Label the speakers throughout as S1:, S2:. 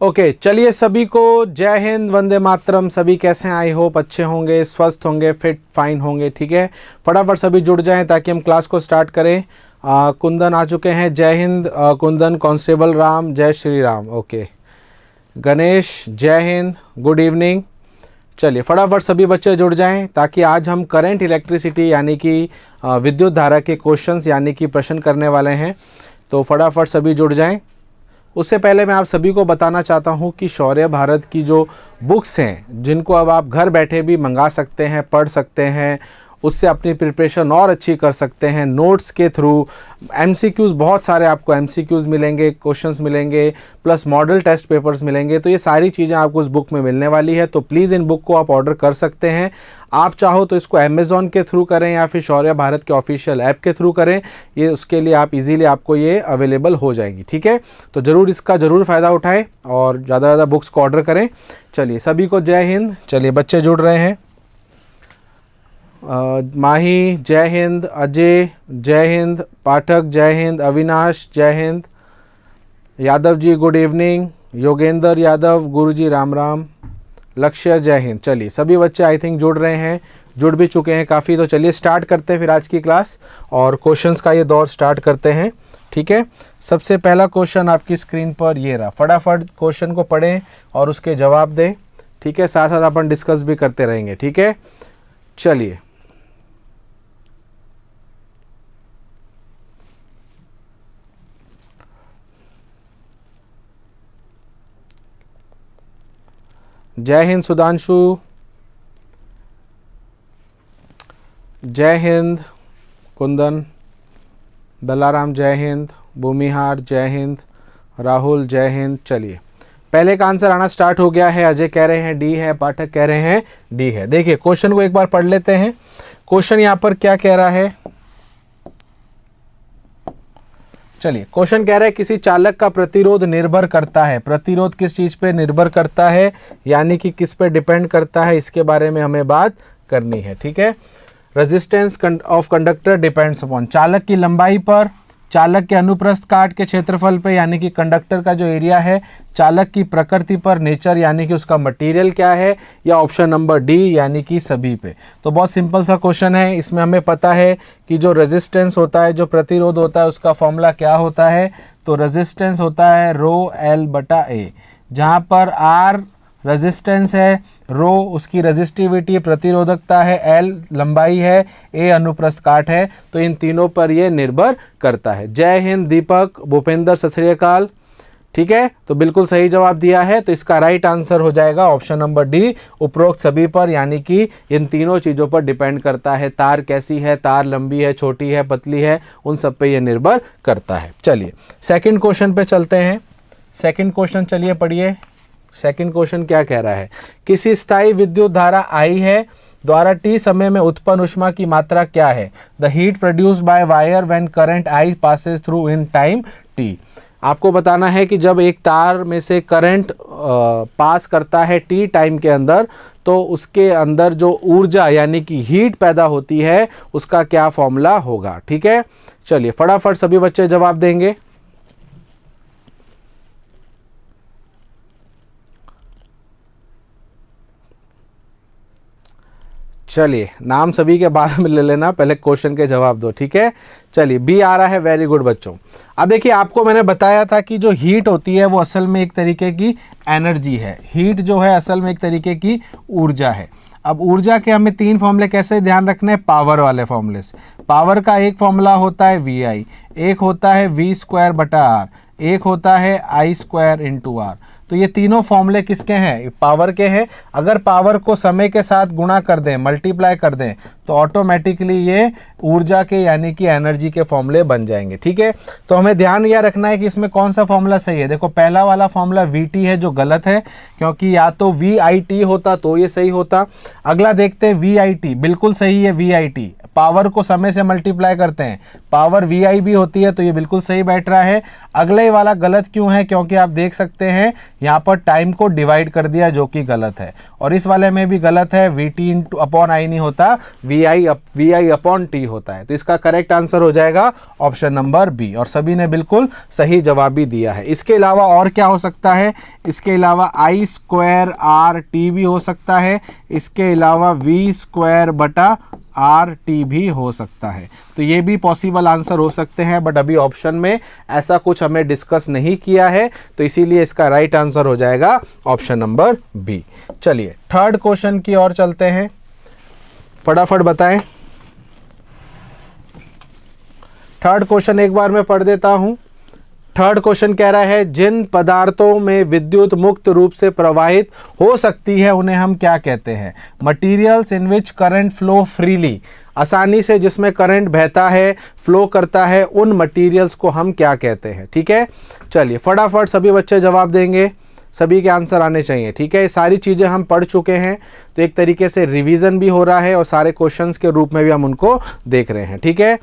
S1: Okay चलिए, सभी को जय हिंद, वंदे मातरम। सभी कैसे हैं? आई होप अच्छे होंगे, स्वस्थ होंगे, फिट फाइन होंगे। ठीक है, फटाफट सभी जुड़ जाएं ताकि हम क्लास को स्टार्ट करें। कुंदन आ चुके हैं। जय हिंद कुंदन। कांस्टेबल राम, जय श्री राम। ओके गणेश, जय हिंद, गुड इवनिंग। चलिए फटाफट सभी बच्चे जुड़ जाएं ताकि आज हम करंट इलेक्ट्रिसिटी यानी कि विद्युत धारा के क्वेश्चंस यानी कि प्रश्न करने वाले हैं। तो फटाफट सभी जुड़ जाएं। उससे पहले मैं आप सभी को बताना चाहता हूं कि शौर्य भारत की जो बुक्स हैं, जिनको अब आप घर बैठे भी मंगा सकते हैं, पढ़ सकते हैं, उससे अपनी प्रिपरेशन और अच्छी कर सकते हैं। नोट्स के थ्रू एमसीक्यूज़, बहुत सारे आपको एमसीक्यूज़ मिलेंगे, क्वेश्चंस मिलेंगे, प्लस मॉडल टेस्ट पेपर्स मिलेंगे। तो ये सारी चीज़ें आपको उस बुक में मिलने वाली है। तो प्लीज़ इन बुक को आप ऑर्डर कर सकते हैं। आप चाहो तो इसको अमेज़ॉन के थ्रू करें या फिर शौर्य भारत के ऑफिशियल ऐप के थ्रू करें। ये उसके लिए आप इजीली आपको ये अवेलेबल हो जाएगी। ठीक है, तो ज़रूर इसका ज़रूर फ़ायदा उठाएं और ज़्यादा ज़्यादा बुक्स को ऑर्डर करें। चलिए सभी को जय हिंद। चलिए बच्चे जुड़ रहे हैं। माही जय हिंद, अजय जय हिंद, पाठक जय हिंद, अविनाश जय हिंद, यादव जी गुड इवनिंग, योगेंद्र यादव, गुरुजी राम राम, लक्ष्य जय हिंद। चलिए सभी बच्चे आई थिंक जुड़ रहे हैं, जुड़ भी चुके हैं काफ़ी। तो चलिए स्टार्ट करते हैं फिर आज की क्लास और क्वेश्चंस का ये दौर स्टार्ट करते हैं। ठीक है, सबसे पहला क्वेश्चन आपकी स्क्रीन पर ये रहा। फटाफट क्वेश्चन को पढ़ें और उसके जवाब दें। ठीक है, साथ साथ अपन डिस्कस भी करते रहेंगे। ठीक है, चलिए जय हिंद सुधांशु, जय हिंद कुंदन, दलाराम जय हिंद, भूमिहार जय हिंद, राहुल जय हिंद। चलिए पहले का आंसर आना स्टार्ट हो गया है। अजय कह रहे हैं डी है, पाठक कह रहे हैं डी है। देखिए क्वेश्चन को एक बार पढ़ लेते हैं। क्वेश्चन यहाँ पर क्या कह रहा है? चलिए क्वेश्चन कह रहा है किसी चालक का प्रतिरोध निर्भर करता है। प्रतिरोध किस चीज़ पे निर्भर करता है यानी कि किस पे डिपेंड करता है, इसके बारे में हमें बात करनी है। ठीक है, resistance of conductor depends upon, चालक की लंबाई पर, चालक के अनुप्रस्थ काट के क्षेत्रफल पे यानी कि कंडक्टर का जो एरिया है, चालक की प्रकृति पर, नेचर यानी कि उसका मटेरियल क्या है, या ऑप्शन नंबर डी यानी कि सभी पे। तो बहुत सिंपल सा क्वेश्चन है। इसमें हमें पता है कि जो रेजिस्टेंस होता है, जो प्रतिरोध होता है, उसका फॉर्मूला क्या होता है? तो रेजिस्टेंस होता है रो एल बटा ए, जहाँ पर आर रेजिस्टेंस है, रो उसकी रेजिस्टिविटी प्रतिरोधकता है, एल लंबाई है, ए अनुप्रस्थ काट है। तो इन तीनों पर ये निर्भर करता है। जय हिंद दीपक, भूपेंद्र, सत श्री अकाल। ठीक है, तो बिल्कुल सही जवाब दिया है। तो इसका राइट आंसर हो जाएगा ऑप्शन नंबर डी, उपरोक्त सभी पर, यानी कि इन तीनों चीज़ों पर डिपेंड करता है। तार कैसी है, तार लंबी है, छोटी है, पतली है, उन सब पे ये निर्भर करता है। चलिए सेकंड क्वेश्चन पे चलते हैं। सेकंड क्वेश्चन चलिए पढ़िए। सेकंड क्वेश्चन क्या कह रहा है? किसी स्थायी विद्युत धारा आई है द्वारा टी समय में उत्पन्न ऊष्मा की मात्रा क्या है? The heat produced by wire when current I passes through in time T. आपको बताना है कि जब एक तार में से करंट पास करता है टी टाइम के अंदर, तो उसके अंदर जो ऊर्जा यानी कि हीट पैदा होती है, उसका क्या फॉर्मूला होगा? ठीक है, चलिए फटाफट सभी बच्चे जवाब देंगे। चलिए नाम सभी के बाद में ले लेना, पहले क्वेश्चन के जवाब दो। ठीक है, चलिए बी आ रहा है। वेरी गुड बच्चों। अब देखिए आपको मैंने बताया था कि जो हीट होती है वो असल में एक तरीके की एनर्जी है। हीट जो है असल में एक तरीके की ऊर्जा है। अब ऊर्जा के हमें तीन फॉर्मूले कैसे ध्यान रखने हैं? पावर वाले फॉर्मूले से। पावर का एक फॉर्मूला होता है वी आई, एक होता है वी स्क्वायर बटा आर, एक होता है आई स्क्वायर इंटू आर। तो ये तीनों फॉर्मूले किसके हैं? पावर के हैं। अगर पावर को समय के साथ गुणा कर दें, मल्टीप्लाई कर दें, तो ऑटोमेटिकली ये ऊर्जा के यानी कि एनर्जी के फॉर्मूले बन जाएंगे। ठीक है, तो हमें ध्यान यह रखना है कि इसमें कौन सा फॉर्मूला सही है। देखो पहला वाला फॉर्मूला वी टी है जो गलत है, क्योंकि या तो वी आई टी होता तो ये सही होता। अगला देखते हैं वी आई टी, बिल्कुल सही है। वी आई टी पावर को समय से मल्टीप्लाई करते हैं, पावर वी आई भी होती है, तो ये बिल्कुल सही बैठ रहा है। अगले वाला गलत क्यों है? क्योंकि आप देख सकते हैं यहाँ पर टाइम को डिवाइड कर दिया, जो कि गलत है। और इस वाले में भी गलत है, VT इंटू अपॉन आई नहीं होता, VI अपॉन T होता है। तो इसका करेक्ट आंसर हो जाएगा ऑप्शन नंबर बी, और सभी ने बिल्कुल सही जवाब भी दिया है। इसके अलावा और क्या हो सकता है, इसके अलावा I स्क्वायर RT भी हो सकता है, इसके अलावा V स्क्वायर बटा RT भी हो सकता है। तो ये भी पॉसिबल आंसर हो सकते हैं, बट अभी ऑप्शन में ऐसा कुछ हमें डिस्कस नहीं किया है, तो इसीलिए इसका राइट आंसर हो जाएगा ऑप्शन नंबर बी। चलिए थर्ड क्वेश्चन की ओर चलते हैं, फटाफट बताएं। थर्ड क्वेश्चन एक बार मैं पढ़ देता हूं। थर्ड क्वेश्चन कह रहा है, जिन पदार्थों में विद्युत मुक्त रूप से प्रवाहित हो सकती है उन्हें हम क्या कहते हैं। मटीरियल्स इन विच करंट फ्लो फ्रीली, आसानी से जिसमें करंट बहता है, फ्लो करता है, उन मटीरियल्स को हम क्या कहते हैं। ठीक है, चलिए फटाफट सभी बच्चे जवाब देंगे, सभी के आंसर आने चाहिए। ठीक है, ये सारी चीज़ें हम पढ़ चुके हैं, तो एक तरीके से रिवीजन भी हो रहा है और सारे क्वेश्चंस के रूप में भी हम उनको देख रहे हैं। ठीक है,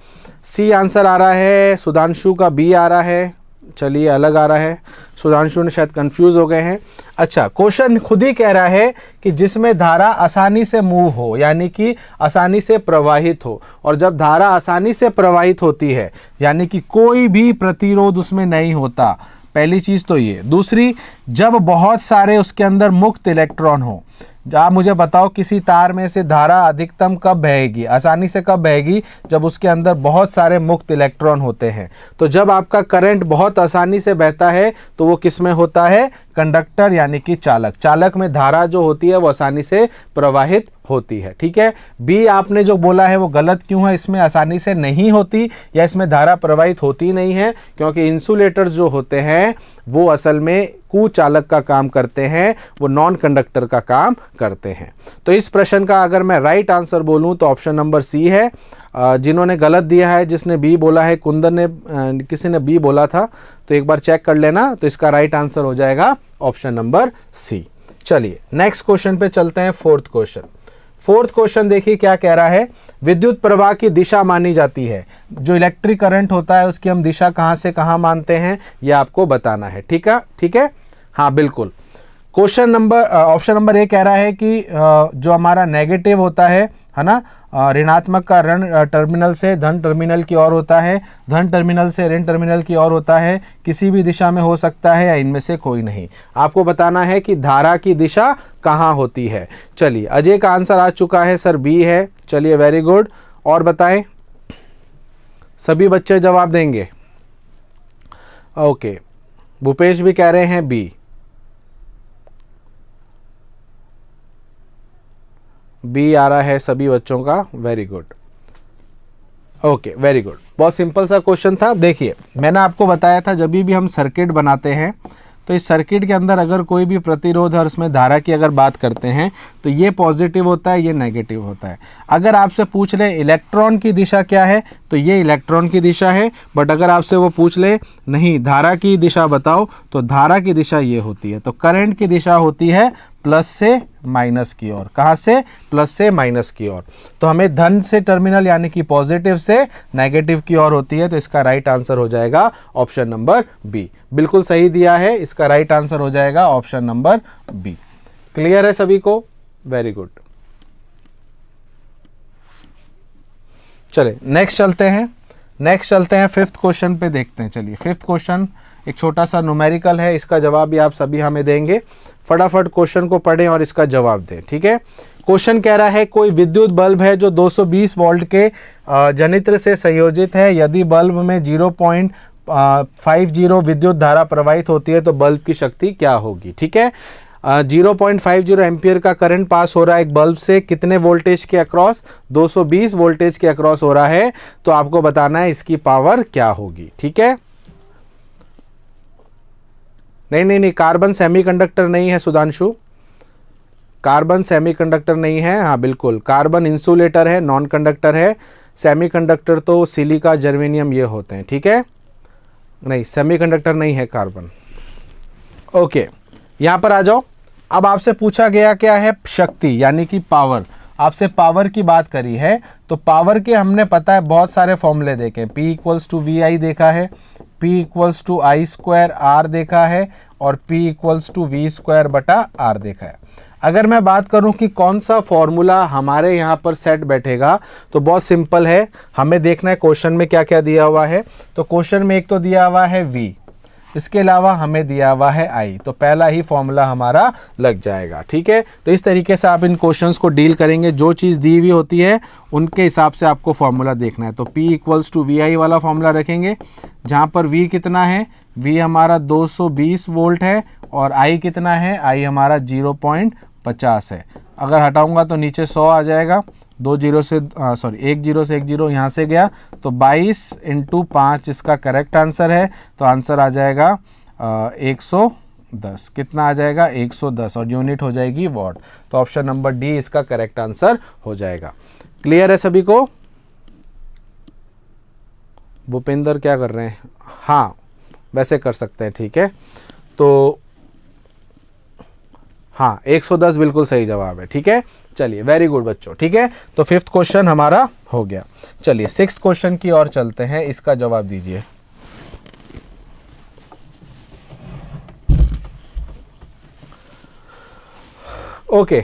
S1: सी आंसर आ रहा है, सुधांशु का बी आ रहा है, चलिए अलग आ रहा है, सुधांशु ने शायद कंफ्यूज हो गए हैं। अच्छा, क्वेश्चन खुद ही कह रहा है कि जिसमें धारा आसानी से मूव हो, यानी कि आसानी से प्रवाहित हो, और जब धारा आसानी से प्रवाहित होती है यानी कि कोई भी प्रतिरोध उसमें नहीं होता, पहली चीज़ तो ये। दूसरी, जब बहुत सारे उसके अंदर मुक्त इलेक्ट्रॉन हो। आप मुझे बताओ किसी तार में से धारा अधिकतम कब बहेगी, आसानी से कब बहेगी, जब उसके अंदर बहुत सारे मुक्त इलेक्ट्रॉन होते हैं। तो जब आपका करंट बहुत आसानी से बहता है तो वो किस में होता है, कंडक्टर यानी कि चालक। चालक में धारा जो होती है वो आसानी से प्रवाहित होती है। ठीक है, बी आपने जो बोला है वो गलत क्यों है, इसमें आसानी से नहीं होती या इसमें धारा प्रवाहित होती नहीं है, क्योंकि इंसुलेटर्स जो होते हैं वो असल में कुचालक का काम करते हैं, वो नॉन कंडक्टर का काम करते हैं। तो इस प्रश्न का अगर मैं राइट आंसर बोलूं तो ऑप्शन नंबर सी है। जिन्होंने गलत दिया है, जिसने बी बोला है, कुंदन ने, किसी ने बी बोला था, तो एक बार चेक कर लेना, तो इसका राइट आंसर हो जाएगा ऑप्शन नंबर सी। चलिए नेक्स्ट क्वेश्चन पे चलते हैं, फोर्थ क्वेश्चन। फोर्थ क्वेश्चन देखिए क्या कह रहा है, विद्युत प्रवाह की दिशा मानी जाती है। जो इलेक्ट्रिक करंट होता है उसकी हम दिशा कहाँ से कहाँ मानते हैं, ये आपको बताना है। ठीक है, ठीक है, हाँ बिल्कुल। Question number option number A कह रहा है कि जो हमारा नेगेटिव होता है ना, ऋणात्मक का ऋण टर्मिनल से धन टर्मिनल की ओर होता है, धन टर्मिनल से ऋण टर्मिनल की ओर होता है, किसी भी दिशा में हो सकता है या इनमें से कोई नहीं। आपको बताना है कि धारा की दिशा कहाँ होती है। चलिए अजय का आंसर आ चुका है, सर बी है। चलिए वेरी गुड, और बताएं, सभी बच्चे जवाब देंगे। ओके, भूपेश भी कह रहे हैं बी, बी आ रहा है सभी बच्चों का, very good. Okay very good, बहुत सिंपल सा क्वेश्चन था। देखिए मैंने आपको बताया था जब भी हम सर्किट बनाते हैं तो इस सर्किट के अंदर अगर कोई भी प्रतिरोध है और उसमें धारा की अगर बात करते हैं तो ये पॉजिटिव होता है, ये नेगेटिव होता है। अगर आपसे पूछ ले इलेक्ट्रॉन की दिशा क्या है तो ये इलेक्ट्रॉन की दिशा है, बट अगर आपसे वो पूछ ले नहीं धारा की दिशा बताओ तो धारा की दिशा ये होती है। तो करंट की दिशा होती है प्लस से माइनस की ओर। कहाँ से, प्लस से माइनस की ओर। तो हमें धन से टर्मिनल यानी कि पॉजिटिव से नेगेटिव की ओर होती है। तो इसका राइट आंसर हो जाएगा ऑप्शन नंबर बी। बिल्कुल सही दिया है, इसका राइट आंसर हो जाएगा ऑप्शन नंबर बी। क्लियर है सभी को, वेरी गुड। चलिए नेक्स्ट चलते हैं फिफ्थ क्वेश्चन पे देखते हैं। चलिए फिफ्थ क्वेश्चन एक छोटा सा न्यूमेरिकल है, इसका जवाब भी आप सभी हमें देंगे। फटाफट क्वेश्चन को पढ़ें और इसका जवाब दें। ठीक है, क्वेश्चन कह रहा है कोई विद्युत बल्ब है जो 220 वोल्ट के जनित्र से संयोजित है। यदि बल्ब में 0.50 विद्युत धारा प्रवाहित होती है तो बल्ब की शक्ति क्या होगी। ठीक है, 0.50 एम्पियर का करंट पास हो रहा है एक बल्ब से, कितने वोल्टेज के अक्रॉस, 220 वोल्टेज के अक्रॉस हो रहा है। तो आपको बताना है इसकी पावर क्या होगी। ठीक है, नहीं, कार्बन सेमीकंडक्टर नहीं है सुधांशु, कार्बन सेमीकंडक्टर नहीं है। हाँ बिल्कुल, कार्बन इंसुलेटर है, नॉन कंडक्टर है। सेमीकंडक्टर तो सिलिका जर्मेनियम ये होते हैं। ठीक है, नहीं सेमीकंडक्टर नहीं है कार्बन। ओके, यहाँ पर आ जाओ। अब आपसे पूछा गया क्या है, शक्ति यानी कि पावर। आपसे पावर की बात करी है तो पावर के हमने पता है बहुत सारे फॉर्मूले देखे। P = VI देखा है, P = I² R देखा है और P = V² बटा R देखा है। अगर मैं बात करूं कि कौन सा फॉर्मूला हमारे यहाँ पर सेट बैठेगा, तो बहुत सिंपल है, हमें देखना है क्वेश्चन में क्या क्या दिया हुआ है। तो क्वेश्चन में एक तो दिया हुआ है v, इसके अलावा हमें दिया हुआ है i, तो पहला ही फॉर्मूला हमारा लग जाएगा। ठीक है, तो इस तरीके से आप इन क्वेश्चंस को डील करेंगे, जो चीज़ दी हुई होती है उनके हिसाब से आपको फॉर्मूला देखना है। तो P = VI वाला फॉर्मूला रखेंगे, जहाँ पर V कितना है, V हमारा 220 वोल्ट है और I कितना है, I हमारा 0.50 है। अगर हटाऊंगा तो नीचे 100 आ जाएगा, 1 0 से 1 0 यहाँ से गया, तो 22 × 5 इसका करेक्ट आंसर है। तो आंसर आ जाएगा 110। कितना आ जाएगा, 110, और यूनिट हो जाएगी वॉट। तो ऑप्शन नंबर डी इसका करेक्ट आंसर हो जाएगा। क्लियर है सभी को? भूपेंद्र क्या कर रहे हैं? हाँ, वैसे कर सकते हैं, ठीक है। तो हाँ, 110 बिल्कुल सही जवाब है। ठीक है, चलिए, वेरी गुड बच्चों। ठीक है, तो 5th क्वेश्चन हमारा हो गया। चलिए 6th क्वेश्चन की ओर चलते हैं, इसका जवाब दीजिए। ओके,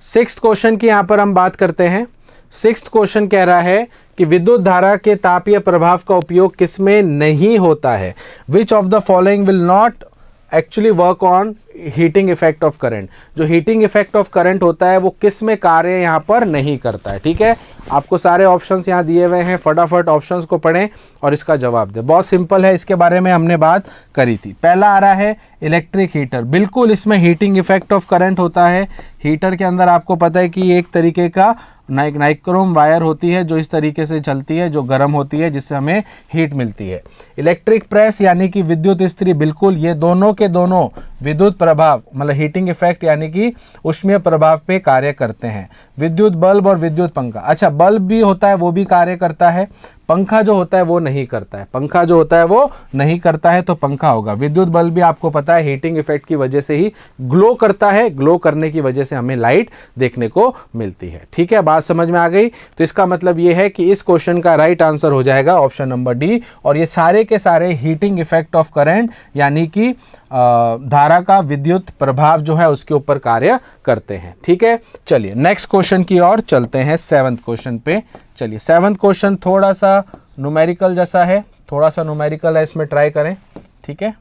S1: 6th क्वेश्चन की यहां पर हम बात करते हैं। 6th क्वेश्चन कह रहा है कि विद्युत धारा के तापीय प्रभाव का उपयोग किसमें नहीं होता है? Which of the following will not actually work on heating effect of current. जो हीटिंग इफेक्ट ऑफ करंट होता है वो किस में कार्य यहाँ पर नहीं करता है। ठीक है, आपको सारे ऑप्शंस यहाँ दिए हुए हैं, फटाफट ऑप्शंस को पढ़ें और इसका जवाब दें। बहुत सिंपल है, इसके बारे में हमने बात करी थी। पहला आ रहा है इलेक्ट्रिक हीटर, बिल्कुल इसमें हीटिंग इफेक्ट ऑफ करंट होता है। हीटर के अंदर आपको पता है कि एक तरीके का नाइक्रोम वायर होती है जो इस तरीके से चलती है, जो गर्म होती है, जिससे हमें हीट मिलती है। इलेक्ट्रिक प्रेस यानी कि विद्युत इस्त्री, बिल्कुल ये दोनों के दोनों विद्युत प्रभाव मतलब हीटिंग इफेक्ट यानी कि उष्मीय प्रभाव पे कार्य करते हैं। विद्युत बल्ब और विद्युत पंखा, अच्छा बल्ब भी होता है वो भी कार्य करता है, पंखा जो होता है वो नहीं करता है। पंखा जो होता है वो नहीं करता है, तो पंखा होगा। विद्युत बल्ब भी आपको पता है हीटिंग इफेक्ट की वजह से ही ग्लो करता है, ग्लो करने की वजह से हमें लाइट देखने को मिलती है। ठीक है, बात समझ में आ गई? तो इसका मतलब ये है कि इस क्वेश्चन का राइट आंसर हो जाएगा ऑप्शन नंबर डी। और ये सारे के सारे हीटिंग इफेक्ट ऑफ करंट यानी कि धारा का विद्युत प्रभाव जो है उसके ऊपर कार्य करते हैं। ठीक है, चलिए नेक्स्ट क्वेश्चन की ओर चलते हैं, 7th क्वेश्चन पे। चलिए 7th क्वेश्चन थोड़ा सा न्यूमेरिकल जैसा है, थोड़ा सा न्यूमेरिकल है, इसमें ट्राई करें। ठीक है,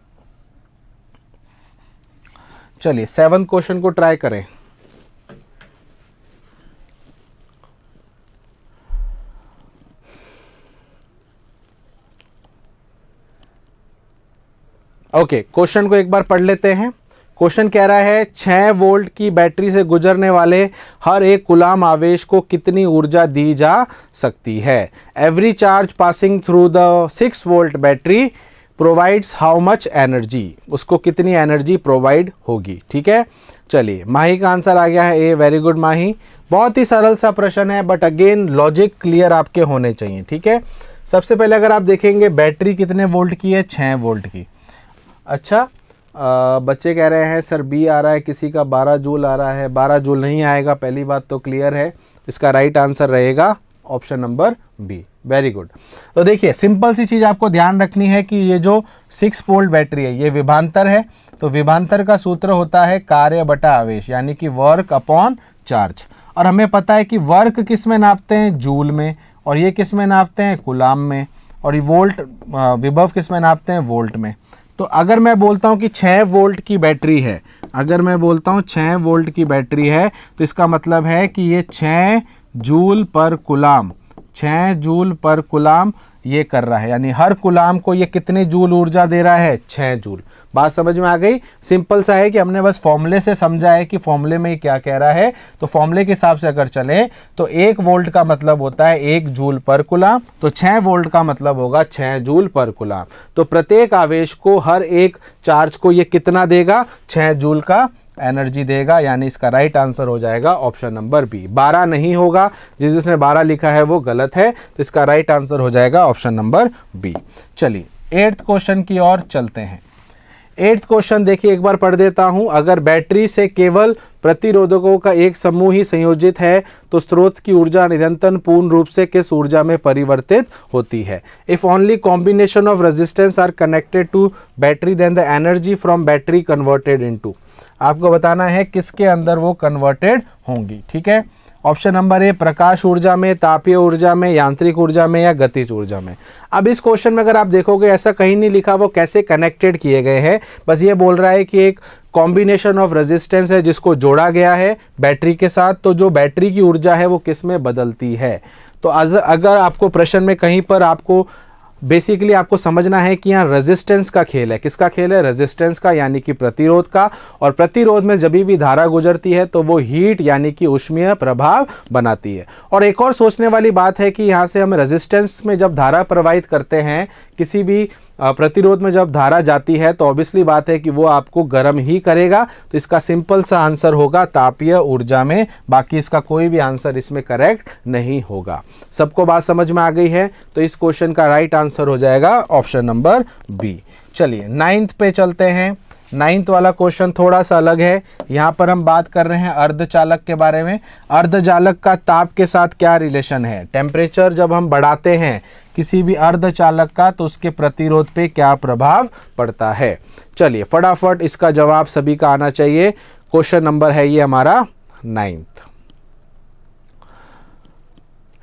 S1: चलिए 7th क्वेश्चन को ट्राई करें। ओके, क्वेश्चन को एक बार पढ़ लेते हैं। क्वेश्चन कह रहा है 6 वोल्ट की बैटरी से गुजरने वाले हर एक कूलाम आवेश को कितनी ऊर्जा दी जा सकती है? Every charge passing through the 6 volt battery provides how much energy, उसको कितनी एनर्जी प्रोवाइड होगी। ठीक है, चलिए माही का आंसर आ गया है ए। वेरी गुड माही, बहुत ही सरल सा प्रश्न है, बट अगेन लॉजिक क्लियर आपके होने चाहिए। ठीक है, सबसे पहले अगर आप देखेंगे बैटरी कितने वोल्ट की है, 6 वोल्ट की। अच्छा, बच्चे कह रहे हैं सर बी आ रहा है, किसी का 12 जूल आ रहा है। 12 जूल नहीं आएगा, पहली बात तो क्लियर है। इसका राइट आंसर रहेगा option number B. Very good. तो देखिए सिंपल सी चीज़ आपको ध्यान रखनी है कि ये जो 6 वोल्ट बैटरी है ये विभवांतर है, तो विभवांतर का सूत्र होता है कार्य बटा आवेश यानी कि वर्क अपॉन चार्ज। और हमें पता है कि वर्क किस में नापते हैं, जूल में, और ये किस में नापते हैं, कूलाम में, और ये वोल्ट विभव किस में नापते हैं, वोल्ट में। तो अगर मैं बोलता हूं कि 6 वोल्ट की बैटरी है, अगर मैं बोलता हूं 6 वोल्ट की बैटरी है, तो इसका मतलब है कि ये 6 जूल पर कूलाम, 6 जूल पर कूलाम ये कर रहा है, यानी हर कूलाम को ये कितने जूल ऊर्जा दे रहा है, 6 जूल। बात समझ में आ गई? सिंपल सा है कि हमने बस फॉर्मूले से समझा है कि फॉर्मूले में क्या कह रहा है। तो फॉर्मूले के हिसाब से अगर चले तो 1 वोल्ट का मतलब होता है 1 जूल पर कूलाम, तो 6 वोल्ट का मतलब होगा 6 जूल पर कूलाम। तो प्रत्येक आवेश को, हर एक चार्ज को ये कितना देगा, 6 जूल का एनर्जी देगा, यानी इसका राइट आंसर हो जाएगा ऑप्शन नंबर बी। 12 नहीं होगा, जिसने 12 लिखा है वो गलत है, तो इसका राइट आंसर हो जाएगा ऑप्शन नंबर बी। चलिए 8th क्वेश्चन की ओर चलते हैं। 8th क्वेश्चन देखिए एक बार पढ़ देता हूं। अगर बैटरी से केवल प्रतिरोधकों का एक समूह ही संयोजित है तो स्रोत की ऊर्जा निरंतर पूर्ण रूप से किस ऊर्जा में परिवर्तित होती है? If only combination of resistance are connected to battery then the energy from battery converted into. आपको बताना है किसके अंदर वो कन्वर्टेड होंगी। ठीक है, ऑप्शन नंबर ए प्रकाश ऊर्जा में, तापीय ऊर्जा में, यांत्रिक ऊर्जा में या गतिज ऊर्जा में। अब इस क्वेश्चन में अगर आप देखोगे ऐसा कहीं नहीं लिखा वो कैसे कनेक्टेड किए गए हैं, बस ये बोल रहा है कि एक कॉम्बिनेशन ऑफ रेजिस्टेंस है जिसको जोड़ा गया है बैटरी के साथ, तो जो बैटरी की ऊर्जा है वो किस में बदलती है। तो अगर आपको प्रश्न में कहीं पर आपको बेसिकली आपको समझना है कि यहाँ रेजिस्टेंस का खेल है, किसका खेल है, रेजिस्टेंस का यानी कि प्रतिरोध का, और प्रतिरोध में जब भी धारा गुजरती है तो वो हीट यानी कि ऊष्मीय प्रभाव बनाती है। और एक और सोचने वाली बात है कि यहाँ से हम रेजिस्टेंस में जब धारा प्रवाहित करते हैं, किसी भी प्रतिरोध में जब धारा जाती है तो ऑब्वियसली बात है कि वो आपको गर्म ही करेगा, तो इसका सिंपल सा आंसर होगा तापीय ऊर्जा में, बाकी इसका कोई भी आंसर इसमें करेक्ट नहीं होगा। सबको बात समझ में आ गई है, तो इस क्वेश्चन का राइट आंसर हो जाएगा ऑप्शन नंबर बी। चलिए 9th पे चलते हैं। 9th वाला क्वेश्चन थोड़ा सा अलग है, यहाँ पर हम बात कर रहे हैं अर्धचालक के बारे में। अर्धचालक का ताप के साथ क्या रिलेशन है, टेम्परेचर जब हम बढ़ाते हैं किसी भी अर्धचालक का तो उसके प्रतिरोध पे क्या प्रभाव पड़ता है। चलिए फटाफट इसका जवाब सभी का आना चाहिए। क्वेश्चन नंबर है ये हमारा 9th।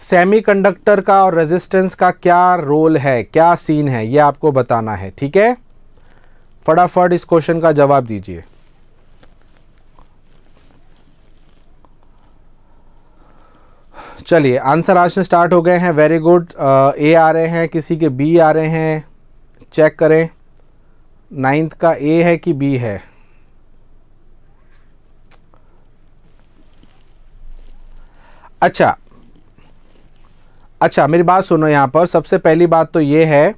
S1: सेमीकंडक्टर का और रेजिस्टेंस का क्या रोल है, क्या सीन है, ये आपको बताना है। ठीक है, फटाफट इस क्वेश्चन का जवाब दीजिए। चलिए आंसर आज से स्टार्ट हो गए हैं, वेरी गुड। ए आ रहे हैं, किसी के बी आ रहे हैं, चेक करें 9th का ए है कि बी है। अच्छा मेरी बात सुनो, यहाँ पर सबसे पहली बात तो ये है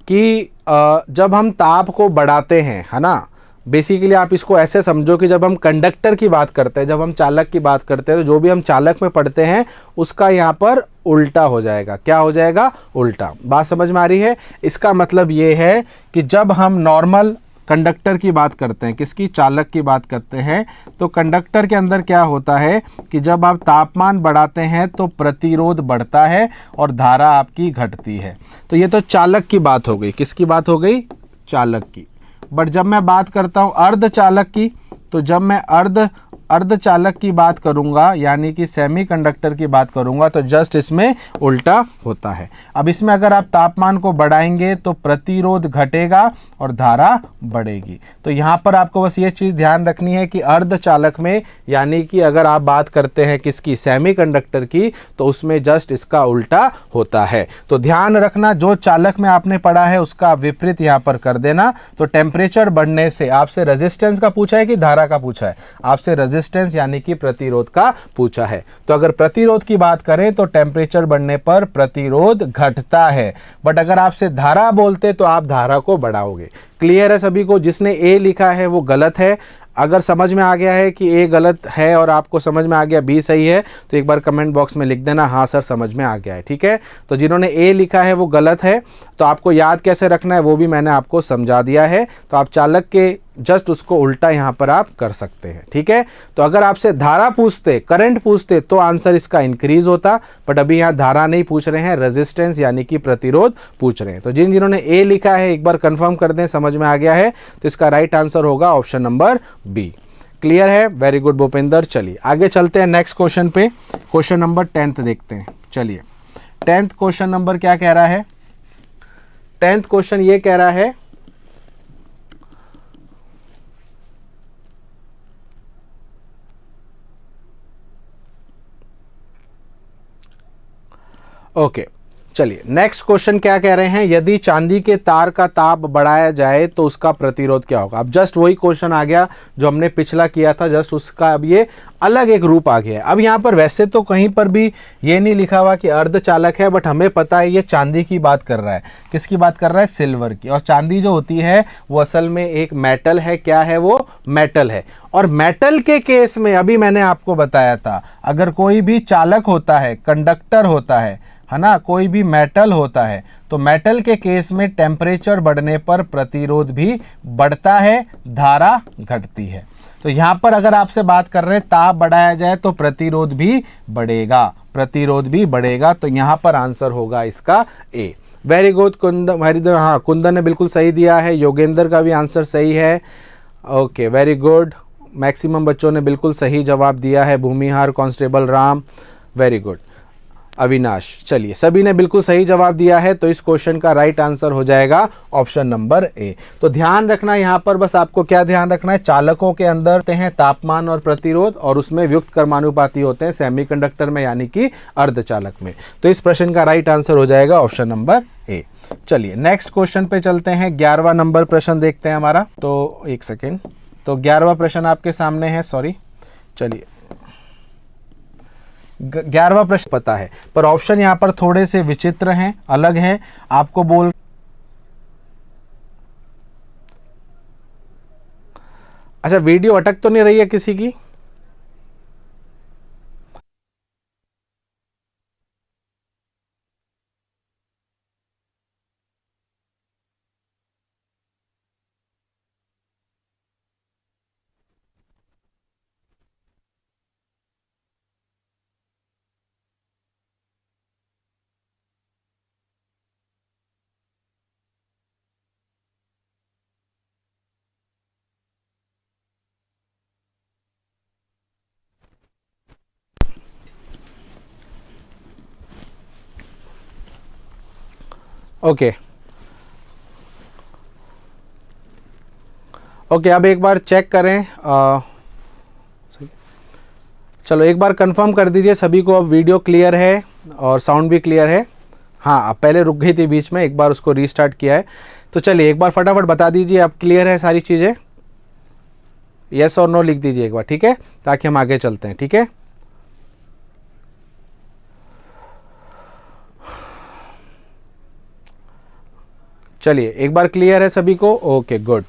S1: कि जब हम ताप को बढ़ाते हैं, है ना, बेसिकली आप इसको ऐसे समझो कि जब हम कंडक्टर की बात करते हैं, जब हम चालक की बात करते हैं, तो जो भी हम चालक में पढ़ते हैं उसका यहाँ पर उल्टा हो जाएगा। क्या हो जाएगा, उल्टा। बात समझ में आ रही है। इसका मतलब ये है कि जब हम नॉर्मल कंडक्टर की बात करते हैं, किसकी, चालक की बात करते हैं, तो कंडक्टर के अंदर क्या होता है कि जब आप तापमान बढ़ाते हैं तो प्रतिरोध बढ़ता है और धारा आपकी घटती है। तो ये तो चालक की बात हो गई, किसकी बात हो गई, चालक की। बट जब मैं बात करता हूं अर्धचालक की, तो जब मैं अर्धचालक की बात करूंगा यानी कि सेमीकंडक्टर की बात करूंगा तो जस्ट इसमें उल्टा होता है। अब इसमें अगर आप तापमान को बढ़ाएंगे तो प्रतिरोध घटेगा और धारा बढ़ेगी। तो यहाँ पर आपको बस ये चीज़ ध्यान रखनी है कि अर्धचालक में यानी कि अगर आप बात करते हैं किसकी, सेमीकंडक्टर की, तो उसमें जस्ट इसका उल्टा होता है। तो ध्यान रखना, जो चालक में आपने पढ़ा है उसका विपरीत यहाँ पर कर देना। तो टेम्परेचर बढ़ने से आपसे रेजिस्टेंस का पूछा है कि धारा का पूछा है, आपसे रेजिस्टेंस यानी कि प्रतिरोध का पूछा है। तो अगर प्रतिरोध की बात करें तो टेम्परेचर बढ़ने पर प्रतिरोध घटता है, बट अगर आपसे धारा बोलते तो आप धारा को बढ़ाओगे। क्लियर है सभी को। जिसने ए लिखा है वो गलत है। अगर समझ में आ गया है कि ए गलत है और आपको समझ में आ गया बी सही है, तो एक बार कमेंट बॉक्स में लिख देना हाँ सर समझ में आ गया है। ठीक है, तो जिन्होंने ए लिखा है वो गलत है। तो आपको याद कैसे रखना है वो भी मैंने आपको समझा दिया है। तो आप चालक के जस्ट उसको उल्टा यहाँ पर आप कर सकते हैं। ठीक है, तो अगर आपसे धारा पूछते, करंट पूछते, तो आंसर इसका इंक्रीज होता, बट अभी यहाँ धारा नहीं पूछ रहे हैं, रेजिस्टेंस यानी कि प्रतिरोध पूछ रहे हैं। तो जिन्होंने ए लिखा है एक बार कंफर्म कर दें, समझ में आ गया है, तो इसका राइट आंसर होगा ऑप्शन नंबर बी। क्लियर है, वेरी गुड भूपेंद्र। चलिए आगे चलते हैं नेक्स्ट क्वेश्चन पे। क्वेश्चन नंबर 10th देखते हैं। चलिए 10th क्वेश्चन नंबर क्या कह रहा है, 10th क्वेश्चन ये कह रहा है ओके चलिए नेक्स्ट क्वेश्चन क्या कह रहे हैं, यदि चांदी के तार का ताप बढ़ाया जाए तो उसका प्रतिरोध क्या होगा। अब जस्ट वही क्वेश्चन आ गया जो हमने पिछला किया था, जस्ट उसका अब ये अलग एक रूप आ गया है। अब यहाँ पर वैसे तो कहीं पर भी ये नहीं लिखा हुआ कि अर्धचालक है, बट हमें पता है ये चांदी की बात कर रहा है। किसकी बात कर रहा है, सिल्वर की। और चांदी जो होती है वो असल में एक मेटल है। क्या है वो, मेटल है। और मेटल के केस में अभी मैंने आपको बताया था, अगर कोई भी चालक होता है, कंडक्टर होता है ना, कोई भी मेटल होता है, तो मेटल के केस में टेम्परेचर बढ़ने पर प्रतिरोध भी बढ़ता है, धारा घटती है। तो यहाँ पर अगर आपसे बात कर रहे हैं ताप बढ़ाया जाए तो प्रतिरोध भी बढ़ेगा, प्रतिरोध भी बढ़ेगा। तो यहाँ पर आंसर होगा इसका ए। वेरी गुड कुंदन, हाँ कुंदन ने बिल्कुल सही दिया है। योगेंद्र का भी आंसर सही है। Okay very good. मैक्सिमम बच्चों ने बिल्कुल सही जवाब दिया है। Bhumihar, constable Ram, very good. Avinash, चलिए सभी ने बिल्कुल सही जवाब दिया है, तो इस क्वेश्चन का राइट आंसर हो जाएगा ऑप्शन नंबर ए। तो ध्यान रखना यहाँ पर, बस आपको क्या ध्यान रखना है, चालकों के अंदर होते हैं तापमान और प्रतिरोध, और उसमें व्युक्त कर्मानुपाती होते हैं सेमीकंडक्टर में यानी कि अर्धचालक में। तो इस प्रश्न का राइट आंसर हो जाएगा ऑप्शन नंबर ए। चलिए नेक्स्ट क्वेश्चन पे चलते हैं। 11वां नंबर प्रश्न देखते हैं हमारा। तो एक सेकेंड, तो 11वां प्रश्न आपके सामने है, सॉरी। चलिए 11वां प्रश्न पता है, पर ऑप्शन यहां पर थोड़े से विचित्र हैं, अलग हैं। आपको बोल, अच्छा वीडियो अटक तो नहीं रही है किसी की? ओके ओके, अब एक बार चेक करें। चलो एक बार कंफर्म कर दीजिए सभी को, अब वीडियो क्लियर है और साउंड भी क्लियर है। हाँ, अब पहले रुक गई थी बीच में, एक बार उसको रीस्टार्ट किया है। तो चलिए एक बार फटाफट बता दीजिए अब क्लियर है सारी चीज़ें। यस और नो लिख दीजिए एक बार, ठीक है, ताकि हम आगे चलते हैं, ठीक है। चलिए एक बार क्लियर है सभी को, ओके गुड।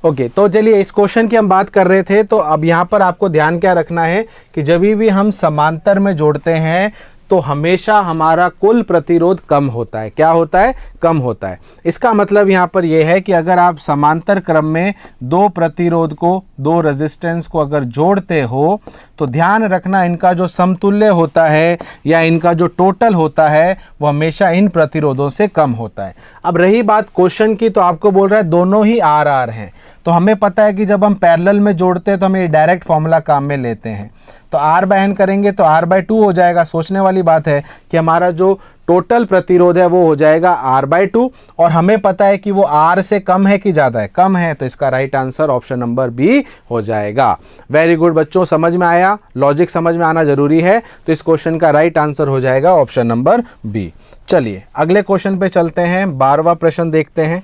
S1: ओके तो चलिए इस क्वेश्चन की हम बात कर रहे थे, तो अब यहाँ पर आपको ध्यान क्या रखना है कि जब भी हम समांतर में जोड़ते हैं तो हमेशा हमारा कुल प्रतिरोध कम होता है। क्या होता है? कम होता है। इसका मतलब यहाँ पर यह है कि अगर आप समांतर क्रम में दो प्रतिरोध को, दो रेजिस्टेंस को अगर जोड़ते हो तो ध्यान रखना इनका जो समतुल्य होता है या इनका जो टोटल होता है वो हमेशा इन प्रतिरोधों से कम होता है। अब रही बात क्वेश्चन की, तो आपको बोल रहा है दोनों ही आर आर हैं, तो हमें पता है कि जब हम पैरेलल में जोड़ते हैं तो हम ये डायरेक्ट फॉर्मूला काम में लेते हैं। तो R बाय N करेंगे तो R/2 हो जाएगा। सोचने वाली बात है कि हमारा जो टोटल प्रतिरोध है वो हो जाएगा R/2, और हमें पता है कि वो R से कम है कि ज़्यादा है? कम है, तो इसका right answer option number B हो जाएगा। वेरी गुड बच्चों, समझ में आया, लॉजिक समझ में आना जरूरी है। तो इस क्वेश्चन का राइट आंसर हो जाएगा ऑप्शन नंबर बी। चलिए अगले क्वेश्चन पे चलते हैं, 12वां प्रश्न देखते हैं,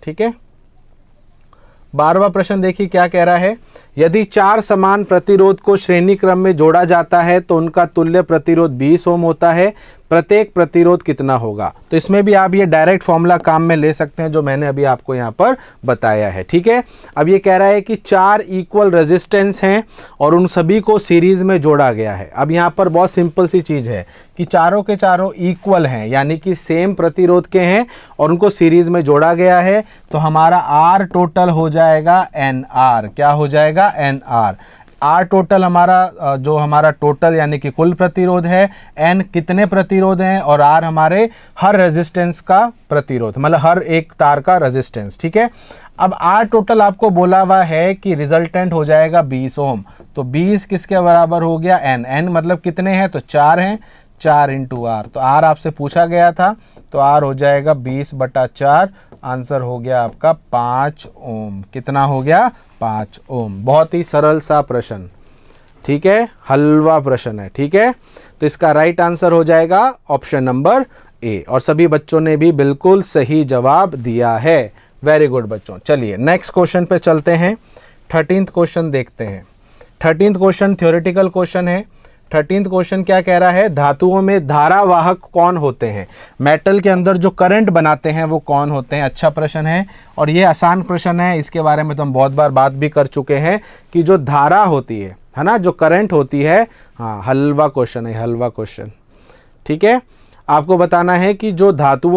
S1: ठीक है। 12वां प्रश्न देखिए क्या कह रहा है। यदि चार समान प्रतिरोध को श्रेणी क्रम में जोड़ा जाता है तो उनका तुल्य प्रतिरोध 20 ओम होता है। प्रत्येक प्रतिरोध कितना होगा? तो इसमें भी आप ये डायरेक्ट फॉर्मूला काम में ले सकते हैं जो मैंने अभी आपको यहाँ पर बताया है, ठीक है। अब ये कह रहा है कि चार इक्वल रेजिस्टेंस हैं और उन सभी को सीरीज में जोड़ा गया है। अब यहाँ पर बहुत सिंपल सी चीज़ है कि चारों के चारों इक्वल हैं, यानी कि सेम प्रतिरोध के हैं और उनको सीरीज में जोड़ा गया है। तो हमारा आर टोटल हो जाएगा एन आर। क्या हो जाएगा? N R. आर टोटल हमारा जो हमारा टोटल यानी कि कुल प्रतिरोध है, एन कितने प्रतिरोध हैं, और आर हमारे हर रेजिस्टेंस का प्रतिरोध, मतलब हर एक तार का रेजिस्टेंस, ठीक है। अब आर टोटल आपको बोला हुआ है कि रिजल्टेंट हो जाएगा 20 ओम। तो 20 किसके बराबर हो गया? एन। एन मतलब कितने हैं? तो 4 हैं, 4 इंटू आर। तो आर आपसे पूछा गया था, तो आर हो जाएगा 20/4। आंसर हो गया आपका 5 ओम। कितना हो गया? 5 ओम। बहुत ही सरल सा प्रश्न, ठीक है, हलवा प्रश्न है, ठीक है। तो इसका राइट आंसर हो जाएगा ऑप्शन नंबर ए, और सभी बच्चों ने भी बिल्कुल सही जवाब दिया है। वेरी गुड बच्चों। चलिए नेक्स्ट क्वेश्चन पे चलते हैं, 13th क्वेश्चन देखते हैं। 13th क्वेश्चन थ्योरेटिकल क्वेश्चन है। 13th क्वेश्चन क्या कह रहा है? धातुओं में धारावाहक कौन होते हैं? मेटल के अंदर जो करंट बनाते हैं वो कौन होते हैं? अच्छा प्रश्न है, और ये आसान प्रश्न है। इसके बारे में तो हम बहुत बार बात भी कर चुके हैं कि जो धारा होती है ना, जो करंट होती है, हाँ हलवा क्वेश्चन है, हलवा क्वेश्चन, ठीक है। आपको बताना है कि जो धातु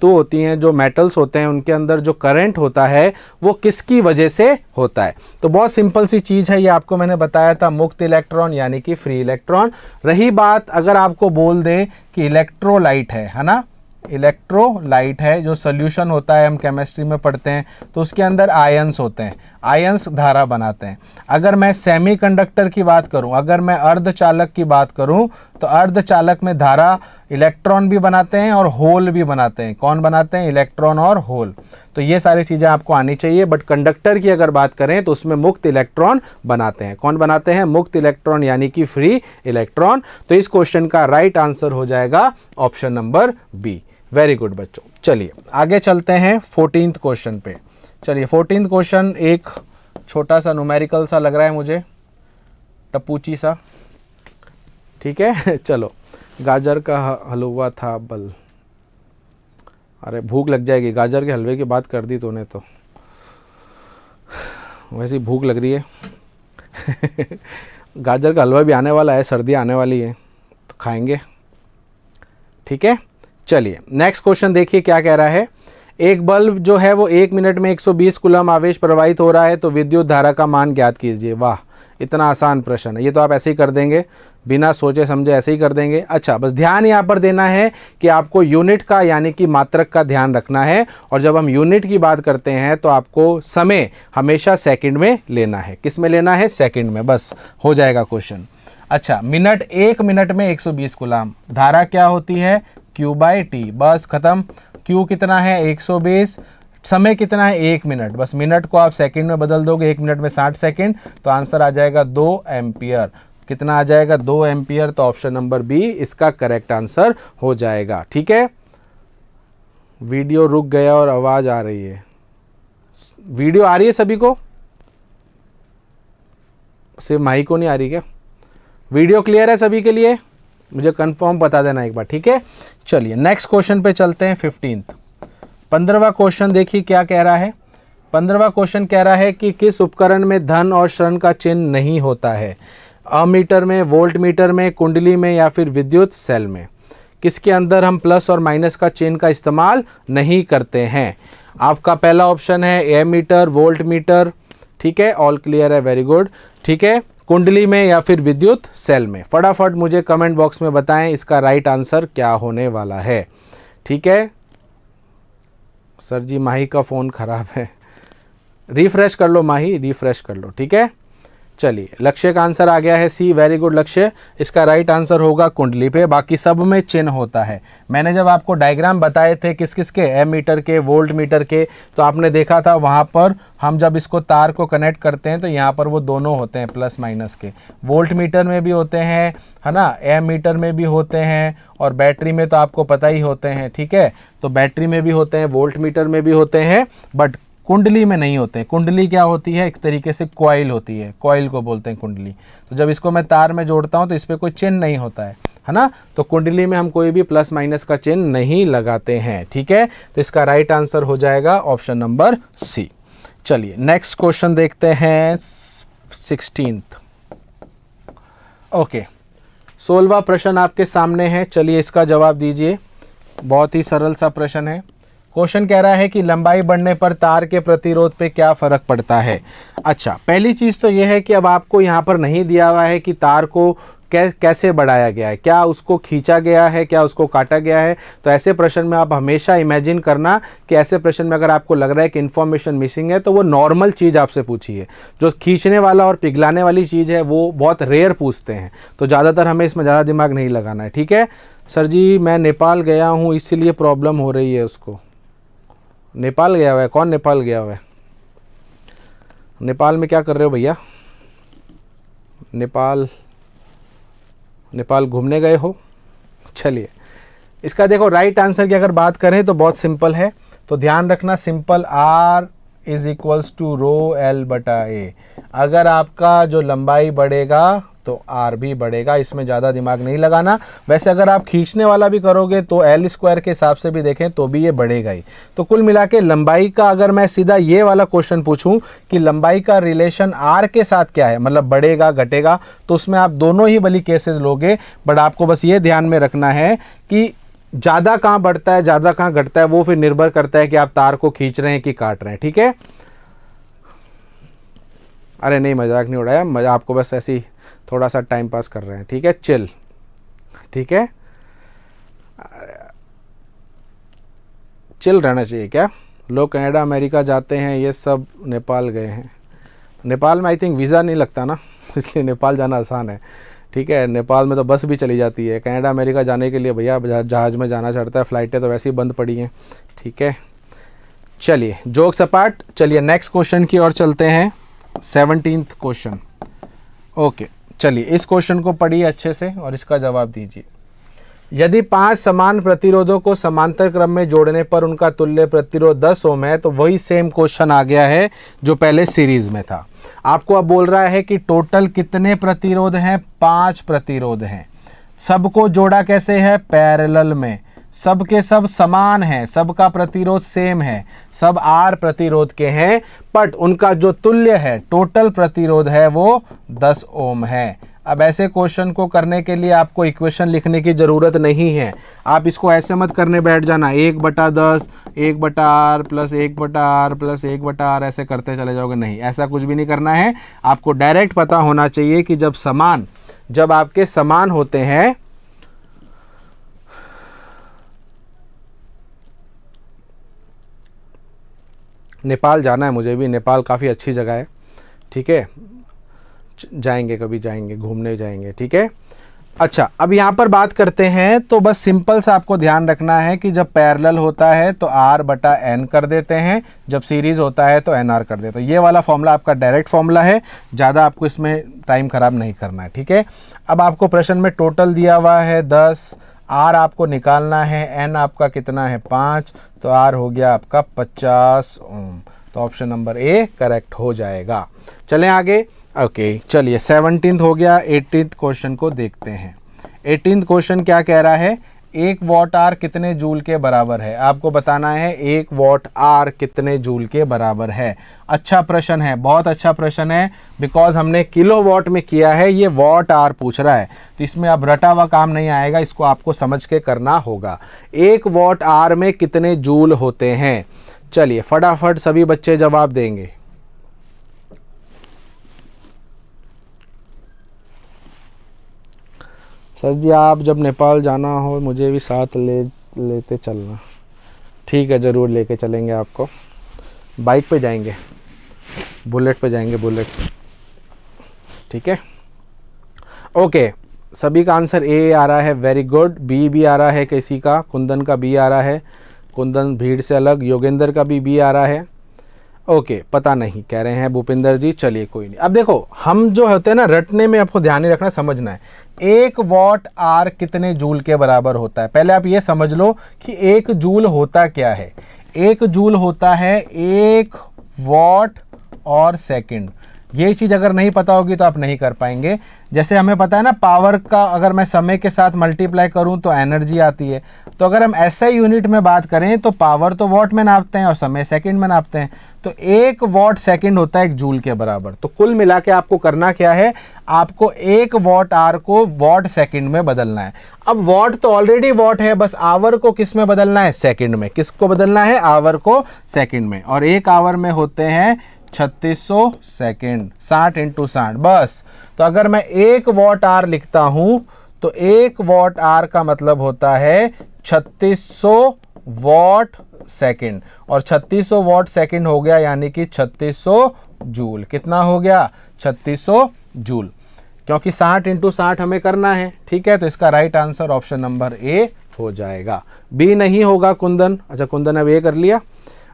S1: होती हैं, जो मेटल्स होते हैं, उनके अंदर जो करंट होता है वो किसकी वजह से होता है? तो बहुत सिंपल सी चीज़ है, ये आपको मैंने बताया था, मुक्त इलेक्ट्रॉन यानी कि फ्री इलेक्ट्रॉन। रही बात अगर आपको बोल दे कि इलेक्ट्रोलाइट है ना, इलेक्ट्रोलाइट है, जो सोल्यूशन होता है, हम केमिस्ट्री में पढ़ते हैं, तो उसके अंदर आयंस होते हैं। आयंस धारा बनाते हैं। अगर मैं सेमीकंडक्टर की बात करूं, अगर मैं अर्धचालक की बात करूं, तो अर्धचालक में धारा इलेक्ट्रॉन भी बनाते हैं और होल भी बनाते हैं। कौन बनाते हैं? इलेक्ट्रॉन और होल। तो ये सारी चीज़ें आपको आनी चाहिए। बट कंडक्टर की अगर बात करें तो उसमें मुक्त इलेक्ट्रॉन बनाते हैं। कौन बनाते हैं? मुक्त इलेक्ट्रॉन, यानी कि फ्री इलेक्ट्रॉन। तो इस क्वेश्चन का राइट आंसर हो जाएगा option number B. Very good बच्चों। चलिए आगे चलते हैं 14th क्वेश्चन पे। चलिए 14th क्वेश्चन एक छोटा सा न्यूमेरिकल सा लग रहा है मुझे, टपूची सा, ठीक है। चलो, गाजर का हलवा था बल, अरे भूख लग जाएगी, गाजर के हलवे की बात कर दी तूने तो, वैसे ही भूख लग रही है। गाजर का हलवा भी आने वाला है, सर्दी आने वाली है तो खाएंगे, ठीक है। चलिए नेक्स्ट क्वेश्चन देखिए क्या कह रहा है। एक बल्ब जो है वो 1 मिनट में 120 कूलम आवेश प्रवाहित हो रहा है, तो विद्युत धारा का मान ज्ञात कीजिए। वाह, इतना आसान प्रश्न है, ये तो आप ऐसे ही कर देंगे, बिना सोचे समझे ऐसे ही कर देंगे। अच्छा, बस ध्यान यहाँ पर देना है कि आपको यूनिट का यानी कि मात्रक का ध्यान रखना है। और जब हम यूनिट की बात करते हैं तो आपको समय हमेशा सेकंड में लेना है। किस में लेना है? सेकंड में। बस हो जाएगा क्वेश्चन। अच्छा, मिनट, 1 मिनट में 120 कूलम, धारा क्या होती है? Q/T। बस खत्म। Q कितना है? 120। समय कितना है? 1 मिनट। बस मिनट को आप सेकंड में बदल दोगे, 1 मिनट में 60 सेकंड, तो आंसर आ जाएगा 2 एम्पियर। कितना आ जाएगा? 2 एम्पियर। तो ऑप्शन नंबर बी इसका करेक्ट आंसर हो जाएगा, ठीक है। वीडियो रुक गया और आवाज आ रही है। वीडियो आ रही है सभी को? सिर्फ माही को नहीं आ रही क्या? वीडियो क्लियर है सभी के लिए? मुझे कंफर्म बता देना एक बार, ठीक है। चलिए नेक्स्ट क्वेश्चन पे चलते हैं, 15th। 15वां क्वेश्चन देखिए क्या कह रहा है। 15वां क्वेश्चन कह रहा है कि किस उपकरण में धन और ऋण का चिन्ह नहीं होता है? अमीटर में, वोल्ट मीटर में, कुंडली में, या फिर विद्युत सेल में? किसके अंदर हम प्लस और माइनस का चिन्ह का इस्तेमाल नहीं करते हैं? आपका पहला ऑप्शन है एमीटर, वोल्ट मीटर, ठीक है, ऑल क्लियर है, वेरी गुड, ठीक है। कुंडली में या फिर विद्युत सेल में? फटाफट मुझे कमेंट बॉक्स में बताएं इसका राइट आंसर क्या होने वाला है, ठीक है। सर जी माही का फ़ोन ख़राब है, रिफ्रेश कर लो माही, रिफ्रेश कर लो, ठीक है। चलिए लक्ष्य का आंसर आ गया है सी, वेरी गुड लक्ष्य। इसका राइट आंसर होगा कुंडली पे, बाकी सब में चिन्ह होता है। मैंने जब आपको डायग्राम बताए थे किस किस के, एम मीटर के, वोल्ट मीटर के, तो आपने देखा था वहाँ पर हम जब इसको तार को कनेक्ट करते हैं तो यहाँ पर वो दोनों होते हैं प्लस माइनस के। वोल्ट मीटर में भी होते हैं, है ना, एम मीटर में भी होते हैं, और बैटरी में तो आपको पता ही होते हैं, ठीक है। तो बैटरी में भी होते हैं, वोल्ट मीटर में भी होते हैं, बट कुंडली में नहीं होते हैं। कुंडली क्या होती है? एक तरीके से कॉइल होती है, कॉइल को बोलते हैं कुंडली। तो जब इसको मैं तार में जोड़ता हूँ तो इस पर कोई चिन्ह नहीं होता है ना। तो कुंडली में हम कोई भी प्लस माइनस का चिन्ह नहीं लगाते हैं, ठीक है। तो इसका राइट आंसर हो जाएगा ऑप्शन नंबर सी। चलिए नेक्स्ट क्वेश्चन देखते हैं, 16th। ओके, 16वां प्रश्न आपके सामने है। चलिए इसका जवाब दीजिए, बहुत ही सरल सा प्रश्न है। क्वेश्चन कह रहा है कि लंबाई बढ़ने पर तार के प्रतिरोध पे क्या फ़र्क पड़ता है। अच्छा, पहली चीज़ तो यह है कि अब आपको यहाँ पर नहीं दिया हुआ है कि तार को कैसे बढ़ाया गया है, क्या उसको खींचा गया है, क्या उसको काटा गया है। तो ऐसे प्रश्न में आप हमेशा इमेजिन करना कि ऐसे प्रश्न में अगर आपको लग रहा है कि इन्फॉर्मेशन मिसिंग है तो वो नॉर्मल चीज़ आपसे पूछी है। जो खींचने वाला और पिघलाने वाली चीज़ है वो बहुत रेयर पूछते हैं, तो ज़्यादातर हमें इसमें ज़्यादा दिमाग नहीं लगाना है, ठीक है। सर जी मैं नेपाल गया हूँ इसीलिए प्रॉब्लम हो रही है उसको। नेपाल गया हुआ है? कौन नेपाल गया हुआ है? नेपाल में क्या कर रहे हो भैया? नेपाल घूमने गए हो? चलिए इसका देखो राइट आंसर की अगर बात करें तो बहुत सिंपल है। तो ध्यान रखना, सिंपल R = ρL/A। अगर आपका जो लंबाई बढ़ेगा तो R भी बढ़ेगा, इसमें ज़्यादा दिमाग नहीं लगाना। वैसे अगर आप खींचने वाला भी करोगे तो L² के हिसाब से भी देखें तो भी ये बढ़ेगा ही। तो कुल मिला के लंबाई का अगर मैं सीधा ये वाला क्वेश्चन पूछूं कि लंबाई का रिलेशन R के साथ क्या है, मतलब बढ़ेगा घटेगा, तो उसमें आप दोनों ही वाली केसेस लोगे। बट आपको बस ये ध्यान में रखना है कि ज़्यादा कहाँ बढ़ता है ज़्यादा कहाँ घटता है वो फिर निर्भर करता है कि आप तार को खींच रहे हैं कि काट रहे हैं, ठीक है। अरे नहीं मजाक नहीं उड़ाया, मजा आपको बस ऐसे ही थोड़ा सा टाइम पास कर रहे हैं, ठीक है, चिल, ठीक है, चिल रहना चाहिए। क्या लोग कनाडा अमेरिका जाते हैं, ये सब नेपाल गए हैं। नेपाल में आई थिंक वीज़ा नहीं लगता ना, इसलिए नेपाल जाना आसान है। ठीक है, नेपाल में तो बस भी चली जाती है। कनाडा अमेरिका जाने के लिए भैया जहाज़ में जाना चढ़ता है, फ़्लाइटें तो वैसे ही बंद पड़ी हैं। ठीक है, चलिए जोक्स अपार्ट, चलिए नेक्स्ट क्वेश्चन की ओर चलते हैं। 17th question. ओके, चलिए इस क्वेश्चन को पढ़िए अच्छे से और इसका जवाब दीजिए। यदि 5 समान प्रतिरोधों को समांतर क्रम में जोड़ने पर उनका तुल्य प्रतिरोध 10 ओम है, तो वही सेम क्वेश्चन आ गया है जो पहले सीरीज में था। आपको अब बोल रहा है कि टोटल कितने प्रतिरोध हैं? 5 प्रतिरोध हैं। सबको जोड़ा कैसे है? पैरेलल में। सब के सब समान हैं, सबका प्रतिरोध सेम है, सब R प्रतिरोध के हैं, बट उनका जो तुल्य है, टोटल प्रतिरोध है, वो 10 ओम है। अब ऐसे क्वेश्चन को करने के लिए आपको इक्वेशन लिखने की ज़रूरत नहीं है। आप इसको ऐसे मत करने बैठ जाना 1/10 1/R plus 1/R plus 1/R ऐसे करते चले जाओगे, नहीं, ऐसा कुछ भी नहीं करना है। आपको डायरेक्ट पता होना चाहिए कि जब आपके समान होते हैं, नेपाल जाना है मुझे भी, नेपाल काफ़ी अच्छी जगह है। ठीक है, जाएंगे, कभी जाएंगे, घूमने जाएंगे। ठीक है, अच्छा अब यहाँ पर बात करते हैं, तो बस सिंपल सा आपको ध्यान रखना है कि जब पैरेलल होता है तो R/N कर देते हैं, जब सीरीज होता है तो NR कर देते हैं। ये वाला फॉर्मूला आपका डायरेक्ट फॉर्मूला है, ज़्यादा आपको इसमें टाइम ख़राब नहीं करना है। ठीक है, अब आपको प्रश्न में टोटल दिया हुआ है 10, R आपको निकालना है, N आपका कितना है 5, तो R हो गया आपका 50 ओम। तो ऑप्शन नंबर ए करेक्ट हो जाएगा। चलें आगे। ओके, चलिए 17th हो गया। 18th क्वेश्चन को देखते हैं। 18th क्वेश्चन क्या कह रहा है? 1 वॉट आर कितने जूल के बराबर है? आपको बताना है 1 वॉट आर कितने जूल के बराबर है। अच्छा प्रश्न है, बहुत अच्छा प्रश्न है, बिकॉज हमने किलो वॉट में किया है, ये वॉट आर पूछ रहा है, तो इसमें अब रटा हुआ काम नहीं आएगा, इसको आपको समझ के करना होगा। 1 वॉट आर में कितने जूल होते हैं? चलिए फटाफट सभी बच्चे जवाब देंगे। सर जी आप जब नेपाल जाना हो मुझे भी साथ लेते चलना। ठीक है, ज़रूर लेके चलेंगे आपको। बाइक पे जाएंगे, बुलेट पे जाएंगे, बुलेट। ठीक है, ओके, सभी का आंसर ए आ रहा है, वेरी गुड। बी भी आ रहा है किसी का, कुंदन का बी आ रहा है, कुंदन भीड़ से अलग। योगेंद्र का भी बी आ रहा है। ओके, पता नहीं कह रहे हैं भूपिंदर जी, चलिए कोई नहीं। अब देखो हम जो होते हैं ना, रटने में आपको ध्यान नहीं रखना, समझना है 1 वॉट आर कितने जूल के बराबर होता है। पहले आप ये समझ लो कि 1 जूल होता क्या है। 1 जूल होता है 1 वॉट और सेकंड। ये चीज़ अगर नहीं पता होगी तो आप नहीं कर पाएंगे। जैसे हमें पता है ना, पावर का अगर मैं समय के साथ मल्टीप्लाई करूं तो एनर्जी आती है, तो अगर हम ऐसे यूनिट में बात करें तो पावर तो वॉट में नापते हैं और समय सेकंड में नापते हैं, तो 1 वॉट सेकंड होता है 1 जूल के बराबर। तो कुल मिला के आपको करना क्या है, आपको 1 वॉट आर को वॉट सेकंड में बदलना है। अब वॉट तो ऑलरेडी वॉट है, बस आवर को किस में बदलना है? सेकंड में। किसको बदलना है? आवर को सेकंड में। और 1 आवर में होते हैं 3600 सेकंड, 60 × 60 बस। तो अगर मैं 1 वॉट आर लिखता हूं तो 1 वॉट आर का मतलब होता है 3600 वॉट सेकंड, और 3600 वॉट सेकंड हो गया यानी कि 3600 जूल। कितना हो गया? 3600 जूल, क्योंकि 60 × 60 हमें करना है। ठीक है, तो इसका right answer option number A हो जाएगा। बी नहीं होगा कुंदन। अच्छा कुंदन अब ए कर लिया,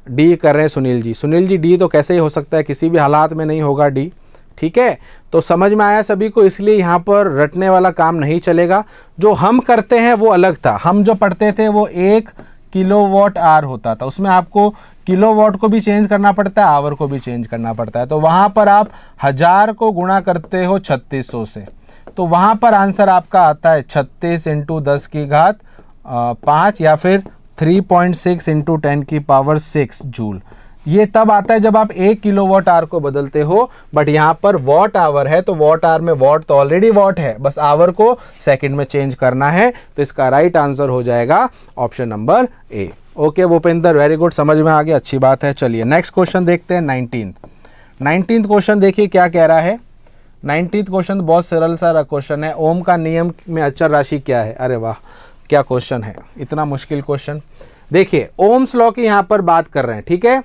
S1: डी कर रहे हैं सुनील जी। सुनील जी डी तो कैसे ही हो सकता है, किसी भी हालात में नहीं होगा डी। ठीक है, तो समझ में आया सभी को, इसलिए यहाँ पर रटने वाला काम नहीं चलेगा। जो हम करते हैं वो अलग था, हम जो पढ़ते थे वो 1 किलोवाट आवर होता था, उसमें आपको किलोवाट को भी चेंज करना पड़ता है, आवर को भी चेंज करना पड़ता है। तो वहाँ पर आप 1000 को गुणा करते हो 3600 से, तो वहाँ पर आंसर आपका आता है 36 × 10 की घात 5 या फिर 3.6 × 10 की पावर 6 जूल। ये तब आता है जब आप 1 किलोवाट आवर को बदलते हो, बट यहाँ पर वॉट आवर है तो वॉट आवर में वॉट तो ऑलरेडी वॉट है, बस आवर को सेकंड में चेंज करना है। तो इसका राइट आंसर हो जाएगा option number A. Okay Bhupendra, very good, समझ में आ गया, अच्छी बात है। चलिए नेक्स्ट क्वेश्चन देखते हैं। 19th क्वेश्चन देखिए क्या कह रहा है। 19th क्वेश्चन बहुत सरल सा क्वेश्चन है। ओम का नियम में अचर राशि क्या है? अरे वाह क्या क्वेश्चन है, इतना मुश्किल क्वेश्चन। देखिए ओम्स लॉ की यहाँ पर बात कर रहे हैं। ठीक है,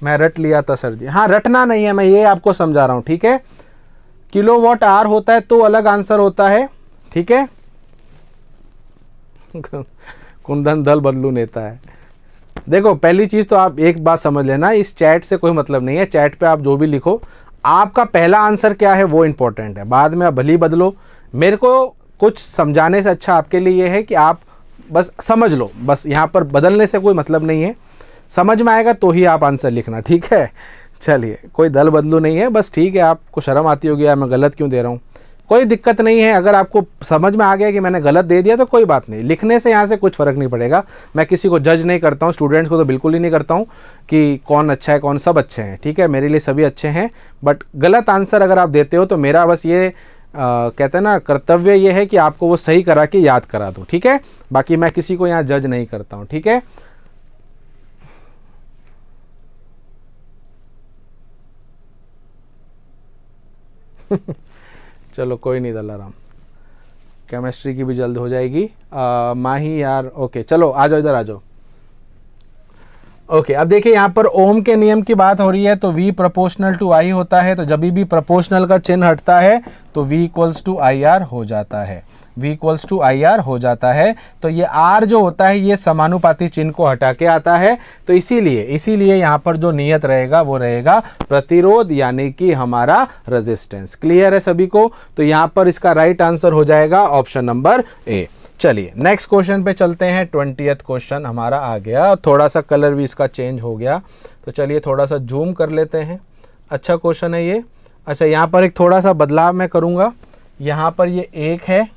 S1: मैं रट लिया था सर जी। हाँ, रटना नहीं है, मैं ये आपको समझा रहा हूँ, ठीक है। किलोवाट आवर होता है तो अलग आंसर होता है, ठीक है। कुंदन दल बदलू नेता है। देखो, पहली चीज तो आप एक बात समझ लेना, इस चैट से कोई मतलब नहीं है। चैट पे आप जो भी लिखो, आपका पहला आंसर क्या है वो इंपॉर्टेंट है, बाद में आप भली बदलो। मेरे को कुछ समझाने से अच्छा आपके लिए ये है कि आप बस समझ लो, बस यहाँ पर बदलने से कोई मतलब नहीं है। समझ में आएगा तो ही आप आंसर लिखना, ठीक है। चलिए, कोई दल बदलू नहीं है, बस ठीक है। आपको शर्म आती होगी यार मैं गलत क्यों दे रहा हूँ, कोई दिक्कत नहीं है। अगर आपको समझ में आ गया कि मैंने गलत दे दिया तो कोई बात नहीं, लिखने से यहाँ से कुछ फ़र्क नहीं पड़ेगा। मैं किसी को जज नहीं करता हूँ, स्टूडेंट्स को तो बिल्कुल ही नहीं करता हूँ कि कौन अच्छा है कौन, सब अच्छे हैं, ठीक है, मेरे लिए सभी अच्छे हैं। बट गलत आंसर अगर आप देते हो तो मेरा बस ये कहते हैं ना, कर्तव्य ये है कि आपको वो सही करा के याद करा दूँ, ठीक है। बाकी मैं किसी को यहाँ जज नहीं करता हूँ, ठीक है। चलो कोई नहीं दलाराम, केमिस्ट्री की भी जल्द हो जाएगी। माही यार, ओके चलो आ जाओ, इधर आ जाओ। ओके, अब देखिए यहाँ पर ओम के नियम की बात हो रही है, तो V प्रोपोर्शनल टू I होता है। तो जब भी प्रोपोर्शनल का चिन्ह हटता है तो V equals to I R हो जाता है, V equals to I R हो जाता है। तो ये R जो होता है ये समानुपाती चिन्ह को हटा के आता है। तो इसीलिए यहाँ पर जो नियत रहेगा वो रहेगा प्रतिरोध, यानी कि हमारा रेजिस्टेंस। क्लियर है सभी को? तो यहाँ पर इसका राइट आंसर हो जाएगा ऑप्शन नंबर ए। चलिए नेक्स्ट क्वेश्चन पे चलते हैं। 20th क्वेश्चन हमारा आ गया, थोड़ा सा कलर भी इसका चेंज हो गया, तो चलिए थोड़ा सा जूम कर लेते हैं। अच्छा क्वेश्चन है ये। अच्छा, यहाँ पर एक थोड़ा सा बदलाव मैं करूँगा, यहाँ पर ये 1 है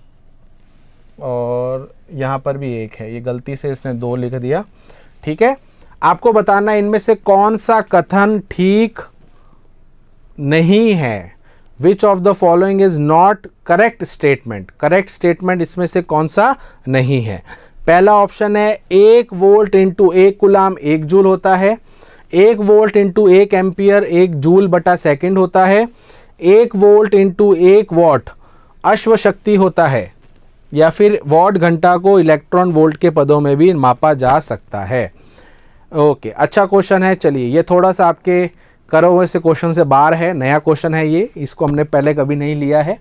S1: और यहाँ पर भी 1 है, ये गलती से इसने 2 लिख दिया, ठीक है। आपको बताना है इनमें से कौन सा कथन ठीक नहीं है। Which of the following is not correct statement? Correct statement इसमें से कौन सा नहीं है? पहला ऑप्शन है 1 वोल्ट इंटू 1 कुलाम 1 जूल होता है, 1 वोल्ट इंटू 1 एम्पियर 1 जूल बटा सेकंड होता है, 1 वोल्ट इंटू 1 वॉट अश्व शक्ति होता है, या फिर वॉट घंटा को इलेक्ट्रॉन वोल्ट के पदों में भी मापा जा सकता है। ओके, अच्छा क्वेश्चन है। चलिए, ये थोड़ा सा आपके करो हुए से क्वेश्चन से बाहर है, नया क्वेश्चन है ये, इसको हमने पहले कभी नहीं लिया है।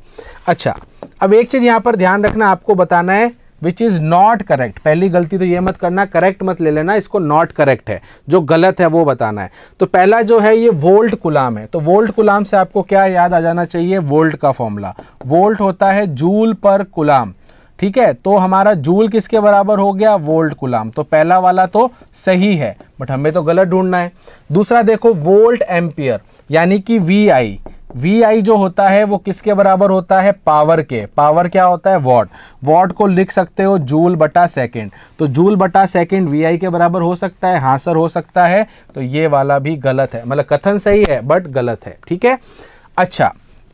S1: अच्छा, अब एक चीज़ यहाँ पर ध्यान रखना, आपको बताना है विच इज़ नॉट करेक्ट। पहली गलती तो ये मत करना, करेक्ट मत ले लेना, इसको नॉट करेक्ट है, जो गलत है वो बताना है। तो पहला जो है ये वोल्ट कुलाम है, तो वोल्ट कुलाम से आपको क्या याद आ जाना चाहिए? वोल्ट का फॉर्मूला, वोल्ट होता है जूल पर कुलाम, ठीक है। तो हमारा जूल किसके बराबर हो गया? वोल्ट कुलाम। तो पहला वाला तो सही है, बट हमें तो गलत ढूंढना है। दूसरा देखो, वोल्ट एम्पियर यानी कि VI जो होता है वो किसके बराबर होता है? पावर के। पावर क्या होता है? वॉट। वॉट को लिख सकते हो जूल बटा सेकंड, तो जूल बटा सेकंड VI के बराबर हो सकता है? हाँ सर हो सकता है। तो ये वाला भी गलत है, मतलब कथन सही है बट गलत है, ठीक है। अच्छा,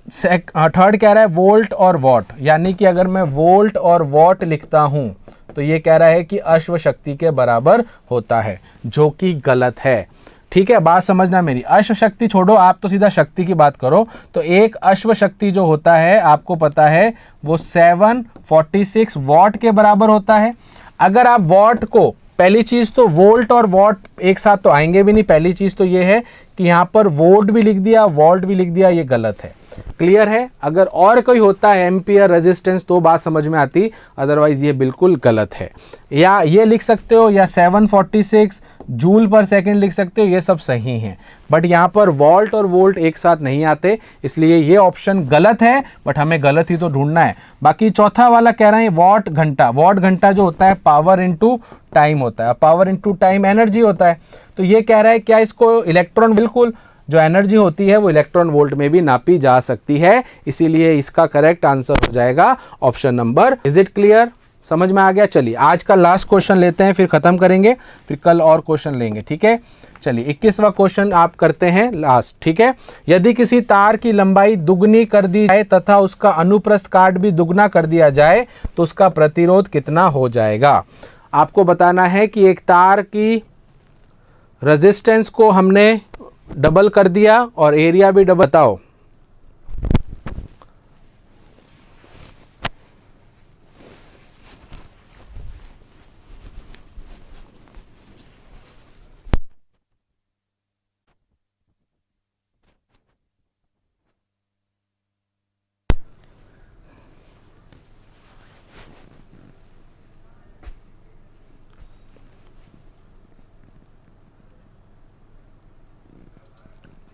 S1: थर्ड कह रहा है वोल्ट और वॉट, यानी कि अगर मैं वोल्ट और वॉट लिखता हूं तो ये कह रहा है कि अश्व शक्ति के बराबर होता है, जो कि गलत है, ठीक है। बात समझना मेरी, अश्व शक्ति छोड़ो, आप तो सीधा शक्ति की बात करो। तो एक अश्व शक्ति जो होता है आपको पता है वो 746 वॉट के बराबर होता है। अगर आप वॉट को, पहली चीज तो वोल्ट और वॉट एक साथ तो आएंगे भी नहीं, पहली चीज तो ये है कि यहां पर वोल्ट भी लिख दिया वॉल्ट भी लिख दिया, ये गलत है। क्लियर है? अगर और कोई होता है एम्पियर रेजिस्टेंस तो बात समझ में आती, अदरवाइज ये बिल्कुल गलत है। या ये लिख सकते हो, या 746 जूल पर सेकंड लिख सकते हो, ये सब सही हैं। बट यहाँ पर वॉल्ट और वोल्ट एक साथ नहीं आते, इसलिए ये ऑप्शन गलत है, बट हमें गलत ही तो ढूंढना है। बाकी चौथा वाला कह रहे हैं वॉट घंटा। वॉट घंटा जो होता है पावर इंटू टाइम होता है, पावर इंटू टाइम एनर्जी होता है। तो ये कह रहा है क्या इसको इलेक्ट्रॉन, बिल्कुल जो एनर्जी होती है वो इलेक्ट्रॉन वोल्ट में भी नापी जा सकती है, इसीलिए इसका करेक्ट आंसर हो जाएगा option number. Is it clear? समझ में आ गया? चलिए आज का लास्ट क्वेश्चन लेते हैं, फिर खत्म करेंगे, फिर कल और क्वेश्चन लेंगे, ठीक है। चलिए 21वां क्वेश्चन आप करते हैं लास्ट, ठीक है। यदि किसी तार की लंबाई दुगनी कर दी जाए तथा उसका अनुप्रस्थ काट भी दुगना कर दिया जाए तो उसका प्रतिरोध कितना हो जाएगा? आपको बताना है कि एक तार की रेजिस्टेंस को हमने डबल कर दिया और एरिया भी डबल। बताओ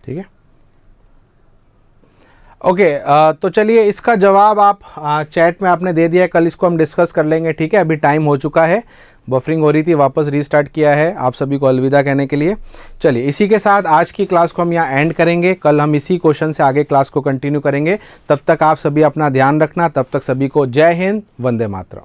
S1: ठीक है, ओके। तो चलिए इसका जवाब आप चैट में आपने दे दिया है, कल इसको हम डिस्कस कर लेंगे, ठीक है। अभी टाइम हो चुका है, बफरिंग हो रही थी, वापस रीस्टार्ट किया है आप सभी को अलविदा कहने के लिए। चलिए इसी के साथ आज की क्लास को हम यहाँ एंड करेंगे, कल हम इसी क्वेश्चन से आगे क्लास को कंटिन्यू करेंगे। तब तक आप सभी अपना ध्यान रखना, तब तक सभी को जय हिंद, वंदे मातरम।